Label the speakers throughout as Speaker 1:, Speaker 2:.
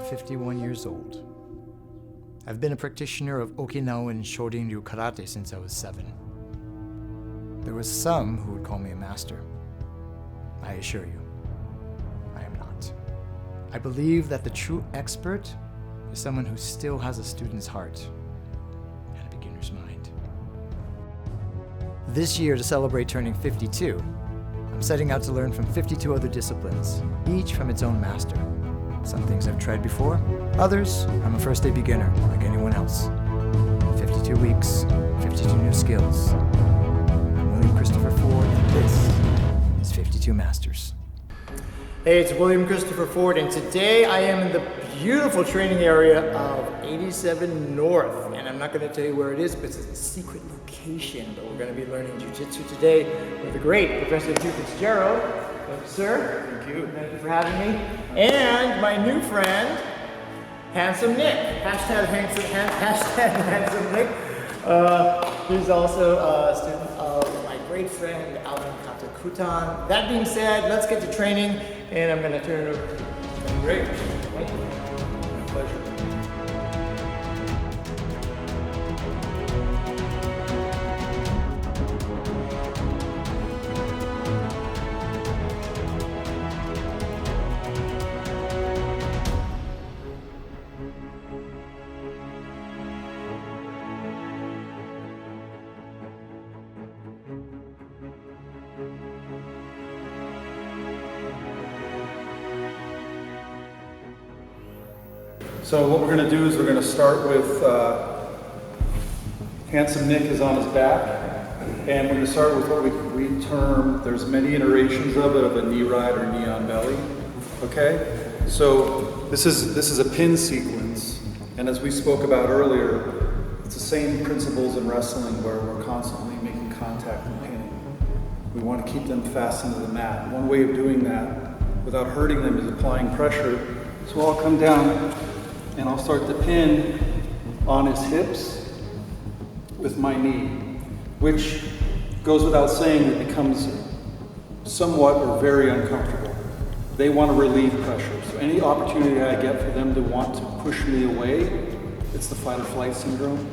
Speaker 1: 51 years old. I've been a practitioner of Okinawan Shorin-ryu karate since I was 7. There was some who would call me a master. I assure you, I am not. I believe that the true expert is someone who still has a student's heart and a beginner's mind. This year, to celebrate turning 52, I'm setting out to learn from 52 other disciplines, each from its own master. Some things I've tried before, others I'm a first-day beginner, like anyone else. 52 weeks, 52 new skills. I'm William Christopher Ford, and this is 52 Masters. Hey, it's William Christopher Ford, and today I am in the beautiful training area of 87 North. And I'm not going to tell you where it is, but it's a secret location. But we're going to be learning Jiu Jitsu today with the great Professor Hugh Fitzgerald. Thank you, sir. Thank you. Thank you for having me. And my new friend, Handsome Nick. Hashtag Handsome Nick. He's also a student of my great friend, Alvin Katakutan. That being said, let's get to training, and I'm going to turn it over to you. Great. Thank you. My pleasure.
Speaker 2: So what we're going to do is we're going to start with Handsome Nick is on his back, and we're going to start with what we term, there's many iterations of it, of a knee ride or knee on belly. Okay? So this is a pin sequence, and as we spoke about earlier, it's the same principles in wrestling where we're constantly making contact and pinning. We want to keep them fast into the mat. One way of doing that without hurting them is applying pressure. So I'll come down and I'll start to pin on his hips with my knee, which goes without saying, it becomes somewhat or very uncomfortable. They want to relieve pressure. So any opportunity I get for them to want to push me away, it's the fight or flight syndrome,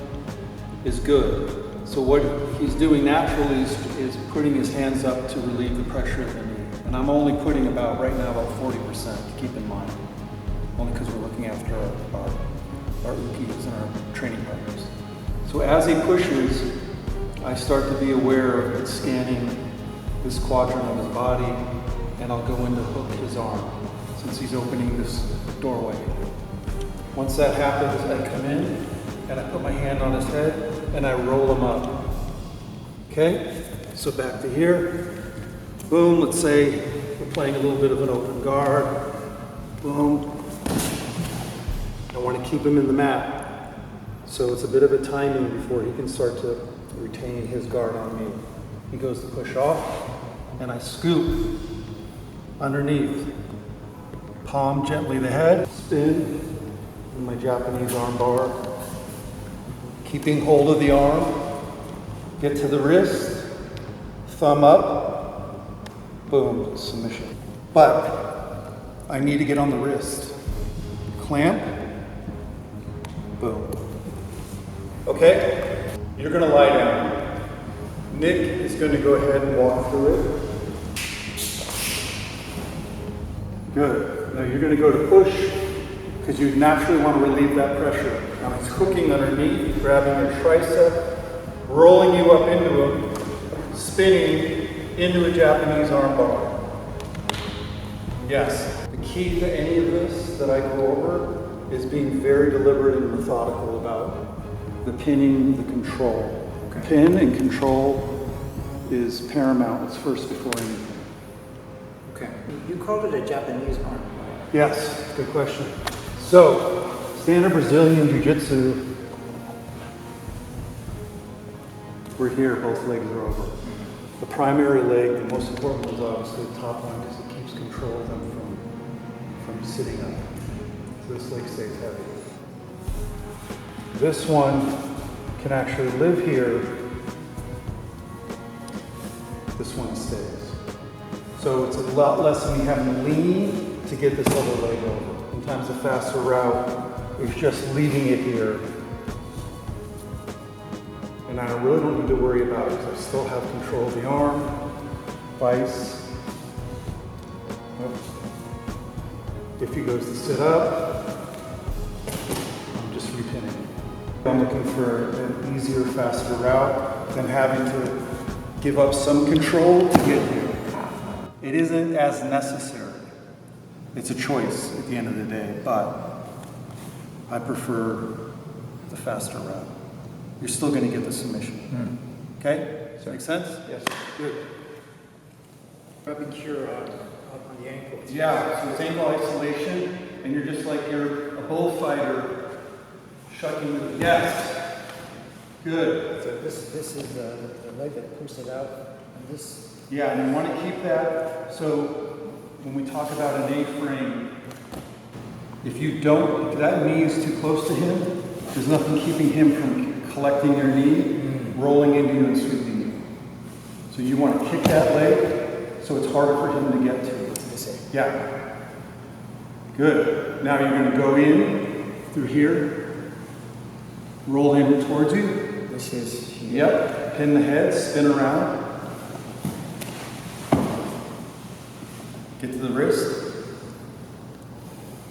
Speaker 2: is good. So what he's doing naturally is putting his hands up to relieve the pressure of the knee. And I'm only putting about 40% to keep in mind. Only because we're looking after our ukis and our training partners. So as he pushes, I start to be aware of scanning this quadrant of his body, and I'll go in to hook his arm, since he's opening this doorway. Once that happens, I come in, and I put my hand on his head, and I roll him up. Okay? So back to here. Boom, let's say we're playing a little bit of an open guard. Boom. I want to keep him in the mat, so it's a bit of a timing before he can start to retain his guard on me. He goes to push off, and I scoop underneath. Palm gently the head, spin in my Japanese arm bar, keeping hold of the arm, get to the wrist, thumb up, boom, submission. But I need to get on the wrist. Clamp, boom. Okay, you're going to lie down. Nick is going to go ahead and walk through it. Good. Now you're going to go to push because you naturally want to relieve that pressure. Now he's hooking underneath, grabbing your tricep, rolling you up into him, spinning into a Japanese arm bar. Yes. The key to any of this that I go over is being very deliberate and methodical about the pinning, the control. Okay. Pin and control is paramount. It's first before anything.
Speaker 1: Okay. You called it a Japanese arm.
Speaker 2: Yes, good question. So, standard Brazilian Jiu Jitsu, we're here, both legs are over. The primary leg, the most important one is obviously the top one because it keeps control of them from sitting up. So this leg stays heavy. This one can actually live here. This one stays. So it's a lot less than me having to lean to get this other leg over. Sometimes the faster route is just leaving it here. And I really don't need to worry about it because I still have control of the arm, vice. If he goes to sit up, I'm just repinning. I'm looking for an easier, faster route than having to give up some control to get here. It isn't as necessary. It's a choice at the end of the day, but I prefer the faster route. You're still going to get the submission. Okay? Does that make sense?
Speaker 1: Yes.
Speaker 2: Good.
Speaker 1: Rubbing cure on the ankle.
Speaker 2: Yeah, so it's ankle isolation, and you're just like you're a bullfighter shucking the. Yes. Good.
Speaker 1: So this is the leg that pushes it out, and this.
Speaker 2: Yeah, and you want to keep that. So when we talk about an A-frame, if that knee is too close to him, there's nothing keeping him from collecting your knee, rolling into you and sweeping you. So you want to kick that leg so it's harder for him to get to. Yeah. Good. Now you're going to go in through here, roll him towards you.
Speaker 1: This is.
Speaker 2: Yep. Pin the head, spin around. Get to the wrist.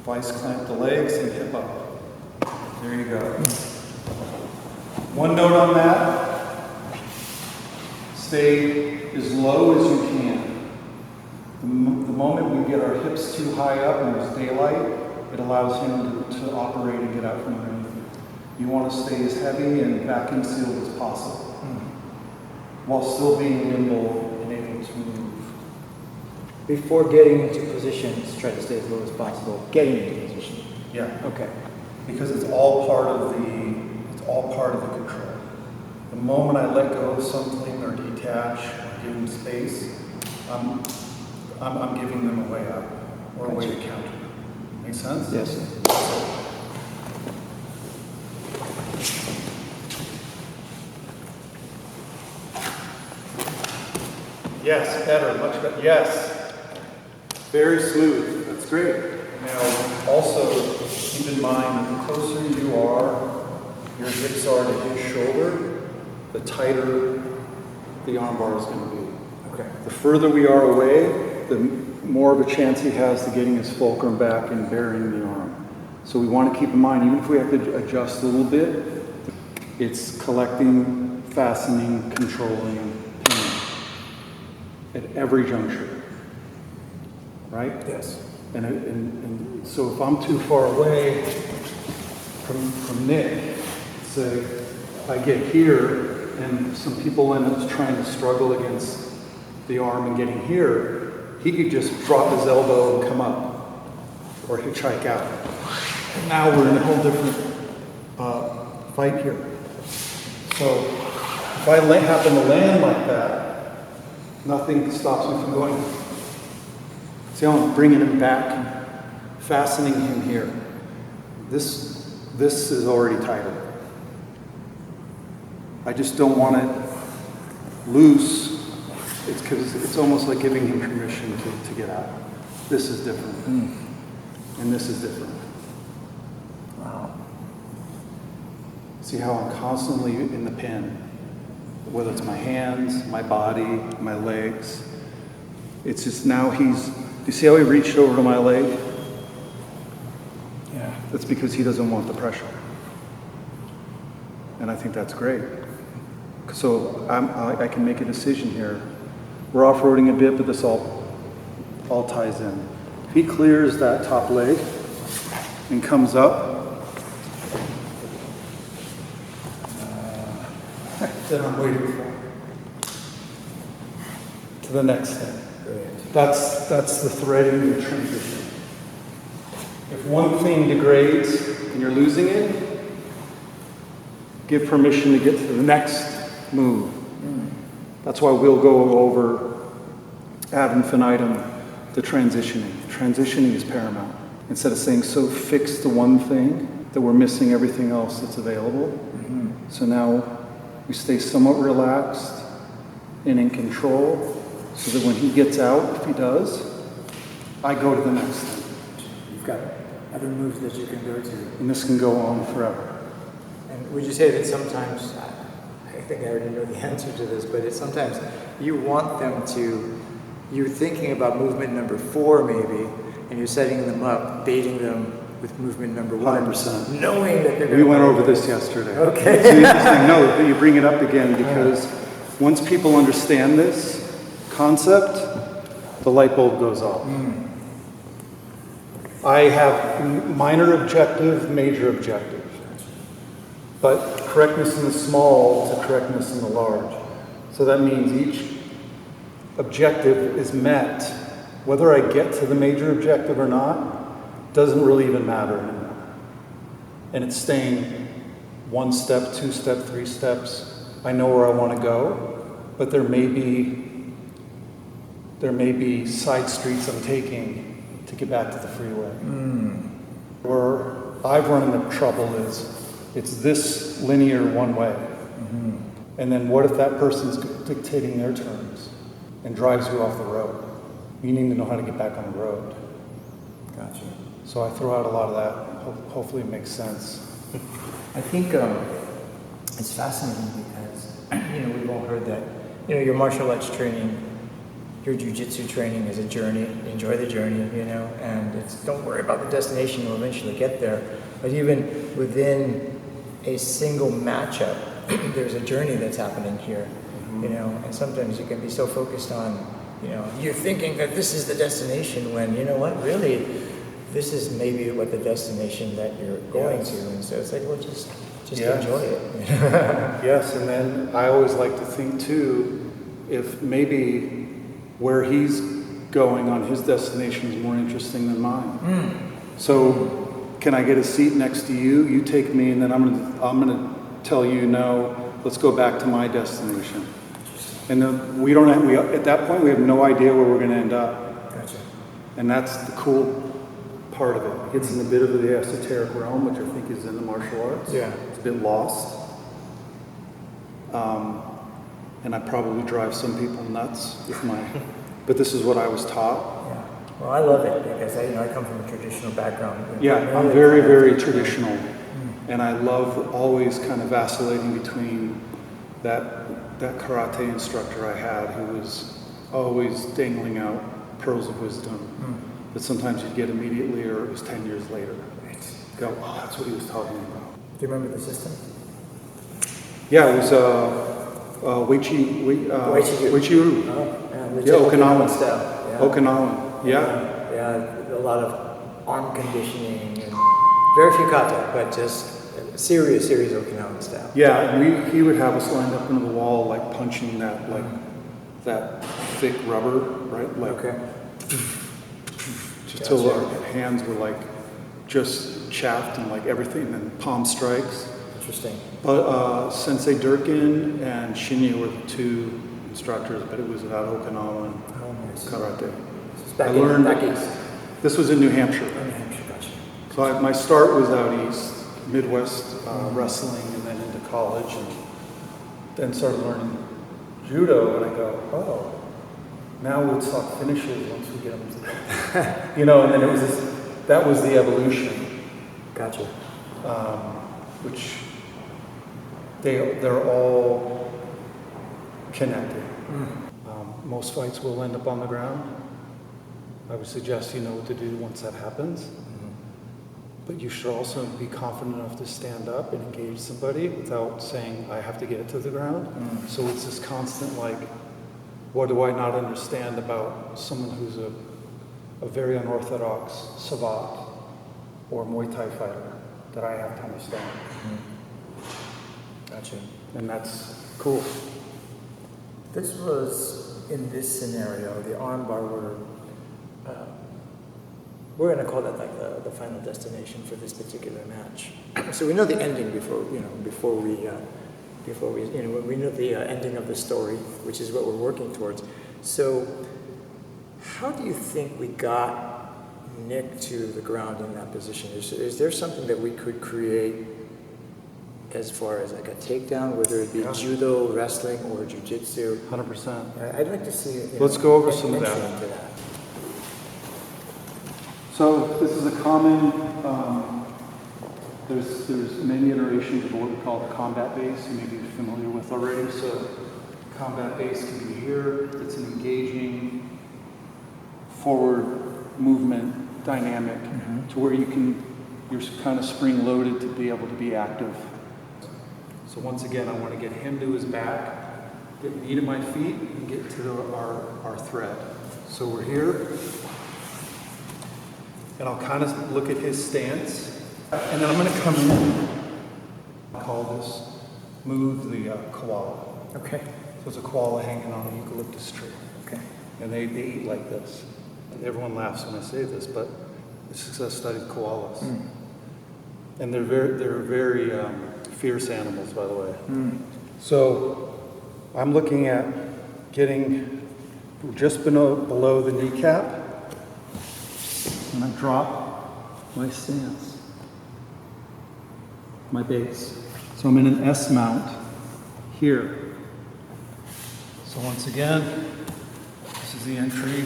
Speaker 2: Vice clamp the legs and hip up. There you go. One note on that. Stay as low as you can. The moment we get our hips too high up and there's daylight, it allows him to operate and get out from underneath you. You want to stay as heavy and vacuum sealed as possible, while still being nimble and able to move.
Speaker 1: Before getting into positions, try to stay as low as possible. Getting into position.
Speaker 2: Yeah.
Speaker 1: Okay.
Speaker 2: Because it's all part of the control. The moment I let go of something or detach or give them space, I'm giving them a way out or a way to counter. Make sense?
Speaker 1: Yes.
Speaker 2: Yes, better, much better. Yes. Very smooth. That's great. Now, also keep in mind that the closer you are, your hips are to his shoulder, the tighter the arm bar is going to be.
Speaker 1: Okay.
Speaker 2: The further we are away, the more of a chance he has to getting his fulcrum back and burying the arm. So we want to keep in mind, even if we have to adjust a little bit, it's collecting, fastening, controlling, pinning at every juncture. Right?
Speaker 1: Yes.
Speaker 2: And so if I'm too far away from Nick, say I get here and some people end up trying to struggle against the arm and getting here, he could just drop his elbow and come up or hitchhike out. Now we're in a whole different fight here. So if I happen to land like that, nothing stops me from going. See how I'm bringing him back and fastening him here. This is already tighter. I just don't want it loose. It's because it's almost like giving him permission to get out. This is different. And this is different.
Speaker 1: Wow.
Speaker 2: See how I'm constantly in the pin, whether it's my hands, my body, my legs. It's just now you see how he reached over to my leg?
Speaker 1: Yeah.
Speaker 2: That's because he doesn't want the pressure. And I think that's great. So I can make a decision here. We're off-roading a bit, but this all ties in. If he clears that top leg and comes up, then I'm waiting for him. To the next thing.
Speaker 1: Brilliant.
Speaker 2: That's the threading and transition. If one thing degrades and you're losing it, give permission to get to the next move. That's why we'll go over ad infinitum the transitioning. Transitioning is paramount. Instead of saying so fixed to one thing that we're missing everything else that's available. So now we stay somewhat relaxed and in control so that when he gets out, if he does, I go to the next thing.
Speaker 1: You've got other moves that you can go to.
Speaker 2: And this can go on forever.
Speaker 1: And would you say that sometimes, I think I already know the answer to this, but it's sometimes you want them to, you're thinking about movement number 4 maybe, and you're setting them up, baiting them with movement number 1.
Speaker 2: 100%.
Speaker 1: Knowing that they're going to...
Speaker 2: We went over this yesterday.
Speaker 1: Okay.
Speaker 2: It's interesting, no, that you bring it up again because once people understand this concept, the light bulb goes off. I have minor objective, major objective. But correctness in the small to correctness in the large. So that means each objective is met. Whether I get to the major objective or not doesn't really even matter anymore. And it's staying 1 step, 2 step, 3 steps. I know where I want to go, but there may be side streets I'm taking to get back to the freeway. Where I've run into trouble is it's this linear one way. And then what if that person's dictating their terms and drives you off the road? You need to know how to get back on the road.
Speaker 1: Gotcha.
Speaker 2: So I throw out a lot of that. Hopefully it makes sense.
Speaker 1: I think it's fascinating because, we've all heard that, your martial arts training, your Jiu Jitsu training is a journey. Enjoy the journey, and don't worry about the destination. You'll eventually get there. But even within a single matchup, there's a journey that's happening here, and sometimes you can be so focused on, you're thinking that this is the destination when, really, this is maybe what the destination that you're going to. And so it's like, well, just enjoy it.
Speaker 2: Yes, and then I always like to think too, if maybe where he's going on his destination is more interesting than mine. So can I get a seat next to you? You take me, and then I'm gonna tell you, no, let's go back to my destination. And then at that point, we have no idea where we're going to end up.
Speaker 1: Gotcha.
Speaker 2: And that's the cool part of it. It gets in a bit of the esoteric realm, which I think is in the martial arts.
Speaker 1: Yeah.
Speaker 2: It's a bit lost. And I probably drive some people nuts with but this is what I was taught.
Speaker 1: Yeah. Well, I love it because I come from a traditional background.
Speaker 2: Yeah, I'm very, very traditional. And I love always kind of vacillating between that karate instructor I had who was always dangling out pearls of wisdom that sometimes you'd get immediately or it was 10 years later. Go, oh, that's what he was talking about.
Speaker 1: Do you remember the system?
Speaker 2: Yeah, it was Weichi-Ryu. Okinawan
Speaker 1: style. Yeah.
Speaker 2: Okinawan, yeah.
Speaker 1: Yeah, a lot of arm conditioning and very few kata, but just serious Okinawan style.
Speaker 2: Yeah, and he would have us lined up into the wall, like punching that thick rubber, right? Like,
Speaker 1: okay.
Speaker 2: Just till our hands were like just chaffed and like everything, and then palm strikes.
Speaker 1: Interesting.
Speaker 2: But Sensei Durkin and Shinya were the 2 instructors, but it was about Okinawan karate.
Speaker 1: I learned back east.
Speaker 2: This was in New Hampshire.
Speaker 1: New Hampshire, gotcha.
Speaker 2: So my start was out east. Midwest wrestling and then into college and then started learning judo and I go, oh, now let's talk finishes once we get them together. And then that was the evolution.
Speaker 1: Gotcha.
Speaker 2: Which they're all connected. Most fights will end up on the ground. I would suggest you know what to do once that happens. But you should also be confident enough to stand up and engage somebody without saying, I have to get it to the ground. So it's this constant, what do I not understand about someone who's a very unorthodox savate or Muay Thai fighter that I have to understand.
Speaker 1: Gotcha.
Speaker 2: And that's cool.
Speaker 1: This was, in this scenario, the armbar we're going to call that like the final destination for this particular match. So we know the ending before we know the ending of the story, which is what we're working towards. So how do you think we got Nick to the ground in that position? Is there something that we could create as far as like a takedown, whether it be judo, wrestling, or jiu-jitsu?
Speaker 2: 100%.
Speaker 1: I'd like to see.
Speaker 2: Let's go over some of that. So this is a common there's many iterations of what we call the combat base. You may be familiar with already. So combat base can be here. It's an engaging forward movement dynamic to where you're kind of spring loaded to be able to be active. So once again, I want to get him to his back, get me to my feet, and get to our thread. So we're here, and I'll kind of look at his stance, and then I'm going to come in. I call this move the koala.
Speaker 1: Okay.
Speaker 2: So it's a koala hanging on an eucalyptus tree.
Speaker 1: Okay.
Speaker 2: And they eat like this. Everyone laughs when I say this, but it's because I studied koalas. And they're very fierce animals, by the way. So I'm looking at getting just below the kneecap, and I drop my stance, my base. So I'm in an S mount here. So once again, this is the entry.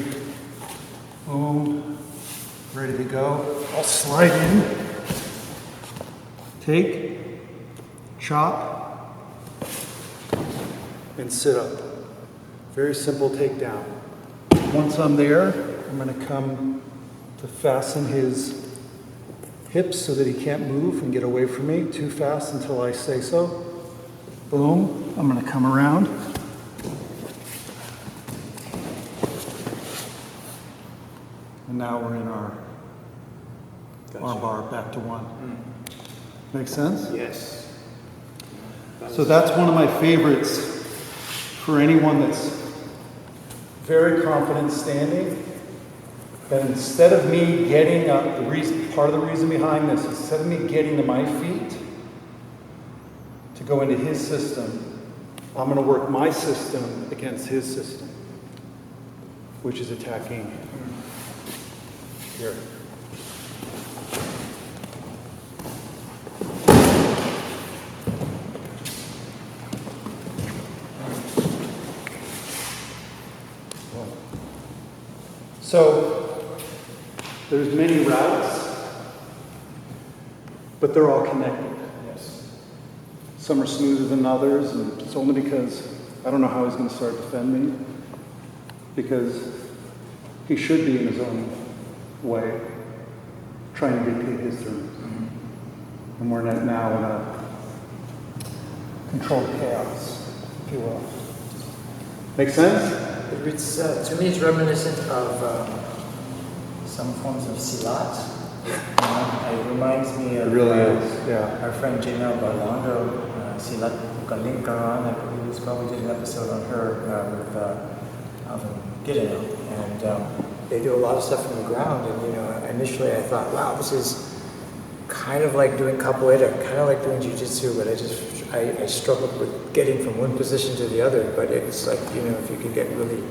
Speaker 2: Boom, ready to go. I'll slide in, take, chop, and sit up. Very simple takedown. Once I'm there, I'm going to come to fasten his hips so that he can't move and get away from me too fast until I say so. Boom, I'm going to come around. And now we're in our bar back to one. Make sense?
Speaker 1: Yes.
Speaker 2: So that's one of my favorites for anyone that's very confident standing. That instead of me getting up, part of the reason behind this, instead of me getting to my feet to go into his system, I'm going to work my system against his system, which is attacking here. So there's many routes, but they're all connected. Yes. Some are smoother than others, and it's only because I don't know how he's going to start defending, because he should be in his own way, trying to dictate his terms. And we're now in a controlled chaos, if you will. Make sense?
Speaker 1: It's, to me, it's reminiscent of some forms of silat. It reminds me of our friend Janelle Barlondo, Silat Kalinkaran, I believe it's called. We did an episode on her with Alvin Gideon. And they do a lot of stuff from the ground. And, initially I thought, wow, this is kind of like doing capoeira, kind of like doing Jiu Jitsu, but I struggled with getting from one position to the other. But it's like, if you could get really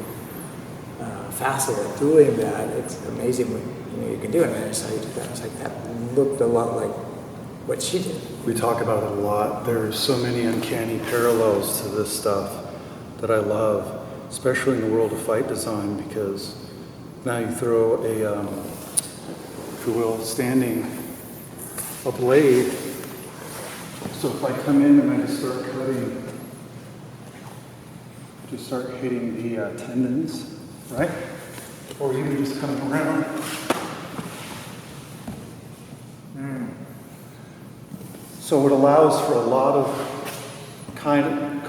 Speaker 1: facile at doing that, it's amazing what you can do. And I saw you do that. I was like, that looked a lot like what she did.
Speaker 2: We talk about it a lot. There's so many uncanny parallels to this stuff that I love, especially in the world of fight design, because now you throw a, if you will, a blade. So if I come in and I just start cutting, just start hitting the tendons, right? Or even just come around. So it allows for a lot of kind of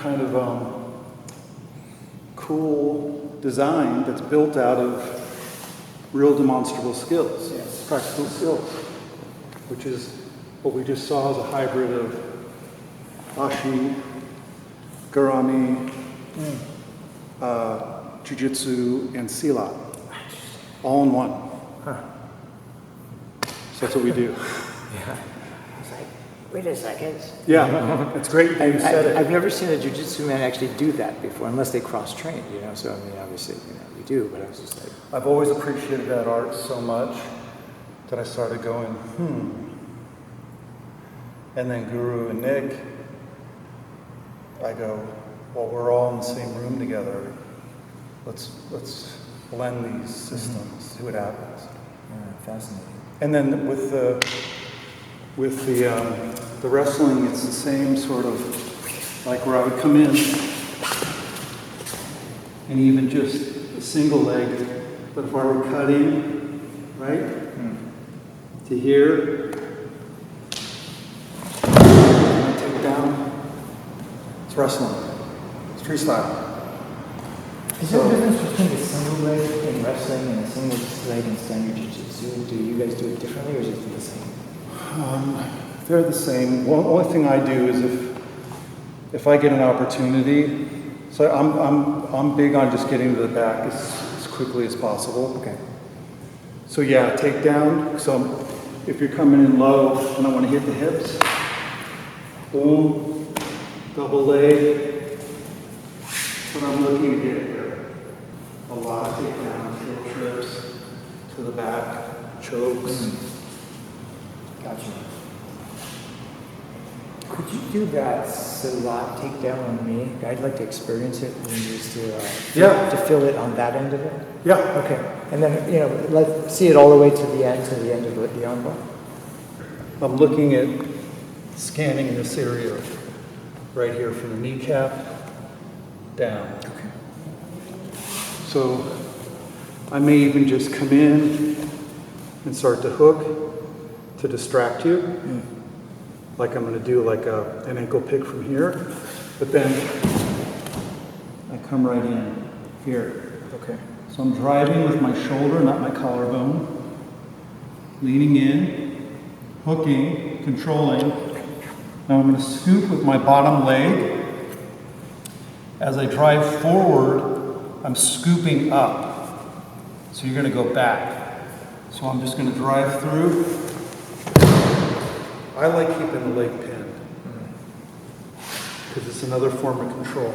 Speaker 2: cool design that's built out of real demonstrable skills, practical skills, which is what we just saw as a hybrid of Ashi, Garami, Jiu Jitsu, and Silat, all in one. So that's what we do.
Speaker 1: Wait a second.
Speaker 2: Yeah, it's great that you said it.
Speaker 1: I've never seen a jiu-jitsu man actually do that before, unless they cross-train, So, I mean, obviously, you do, but I was just like...
Speaker 2: I've always appreciated that art so much that I started going, And then Guru and Nick, I go, well, we're all in the same room together. Let's blend these systems, see what happens.
Speaker 1: Fascinating.
Speaker 2: And then with the wrestling, it's the same sort of, like where I would come in, and even just a single leg, but if I were cutting, right, to here, take down, it's wrestling, it's freestyle.
Speaker 1: Is there a difference between a single leg in wrestling and a single leg in standard jiu-jitsu? Do you guys do it differently, or is it the same?
Speaker 2: They're the same. Only thing I do is if I get an opportunity, so I'm big on just getting to the back as quickly as possible.
Speaker 1: Okay.
Speaker 2: So yeah, takedown. So if you're coming in low and I want to hit the hips, boom, double leg. That's what I'm looking to get here. A lot of takedowns, heel trips to the back, chokes.
Speaker 1: Gotcha. Could you do that Salat takedown on me? I'd like to experience it and just to feel it on that end of it.
Speaker 2: Yeah.
Speaker 1: Okay. And then, let's see it all the way to the end of the armbar.
Speaker 2: I'm looking at scanning this area right here from the kneecap down.
Speaker 1: Okay.
Speaker 2: So I may even just come in and start to hook to distract you. Like I'm going to do like an ankle pick from here, but then I come right in here.
Speaker 1: Okay.
Speaker 2: So I'm driving with my shoulder, not my collarbone, leaning in, hooking, controlling. Now I'm going to scoop with my bottom leg. As I drive forward, I'm scooping up. So you're going to go back. So I'm just going to drive through. I like keeping the leg pinned because it's another form of control.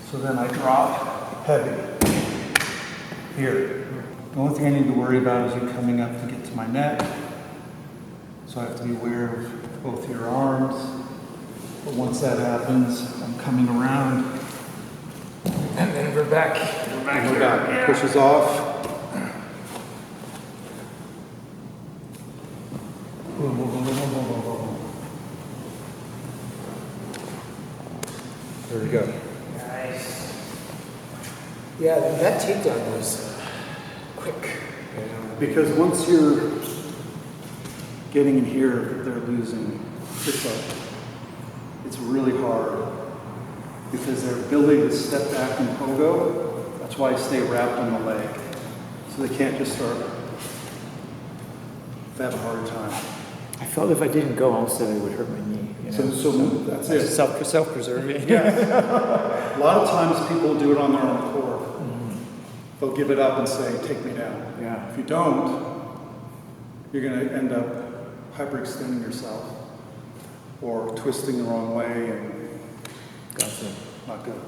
Speaker 2: So then I drop heavy here. The only thing I need to worry about is you coming up to get to my neck. So I have to be aware of both your arms. But once that happens, I'm coming around.
Speaker 1: And then we're back.
Speaker 2: We're back. Yeah. Pushes off. There we go.
Speaker 1: Nice. Yeah, that takedown was quick.
Speaker 2: Because once you're getting in here, they're losing. It's really hard because their ability to step back in pogo, that's why I stay wrapped on the leg. So they can't just start. They have a hard time.
Speaker 1: I felt if I didn't go also it would hurt my knee.
Speaker 2: So that's it.
Speaker 1: Self-preserving.
Speaker 2: Yeah. A lot of times people do it on their own accord. They'll give it up and say, take me down.
Speaker 1: Yeah.
Speaker 2: If you don't, you're going to end up hyperextending yourself or twisting the wrong way and
Speaker 1: Gotcha.
Speaker 2: not good.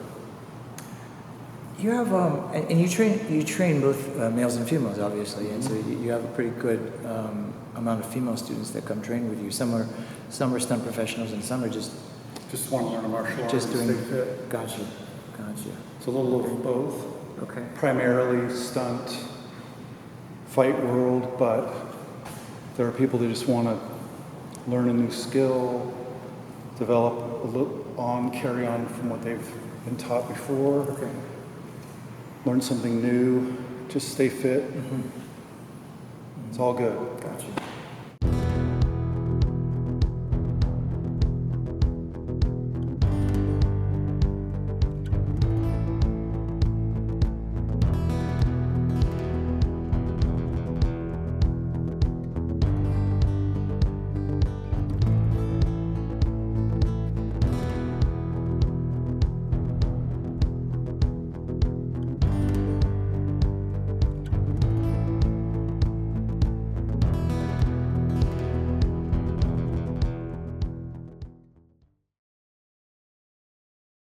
Speaker 1: You have and you train both males and females, obviously, and so you have a pretty good amount of female students that come train with you. Some are stunt professionals, and some are just
Speaker 2: want to learn a martial art.
Speaker 1: just doing.
Speaker 2: Stay fit.
Speaker 1: Gotcha.
Speaker 2: It's a little of both.
Speaker 1: Okay.
Speaker 2: Primarily stunt, fight world, but there are people that just want to learn a new skill, develop carry on from what they've been taught before.
Speaker 1: Okay.
Speaker 2: Learn something new, just stay fit. It's all good.
Speaker 1: Gotcha.